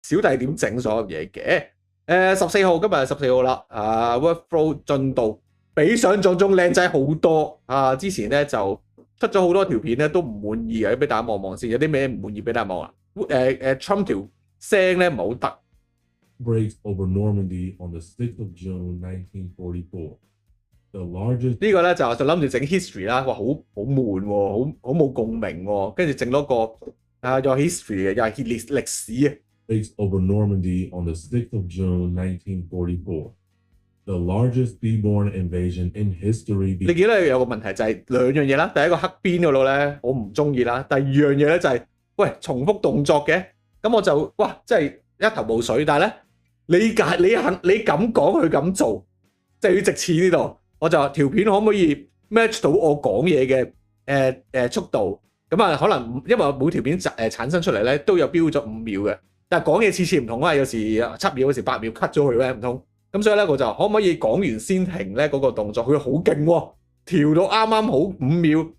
小弟點整所有嘢嘅。14號今日係14號啦，workflow 進度比想象中靚仔好多啊！之前咧就出咗好多條片咧都唔滿意嘅，俾大家望望先，有啲咩唔滿意俾大家望啊？Trump 條聲咧唔係好得。Breaks over Normandy on the 6th of June 1944. The largest 呢個咧就諗住整 history 啦，哇好悶喎，好冇共鳴喎，跟住整多個又 history 嘅，又係歷史啊。Breaks over Normandy on the 6th of June 1944. The largest seaborne invasion in history. 你見到有個問題就係兩樣嘢啦，第一個黑邊嗰度咧我唔中意啦，第二樣嘢咧就係喂重複動作嘅，咁我就哇真係一頭霧水，但係咧你咁講佢咁做，即係要直似呢度，我就話條片可唔可以 match 到我講嘢嘅速度？咁啊可能因為每條片產生出嚟咧都有標咗5秒嘅，但係講嘢次次唔同啊，有時7秒，有時8秒 cut 咗佢咧唔通，咁所以咧我就可唔可以講完先停咧嗰個動作？佢好勁喎，調到啱啱好5秒。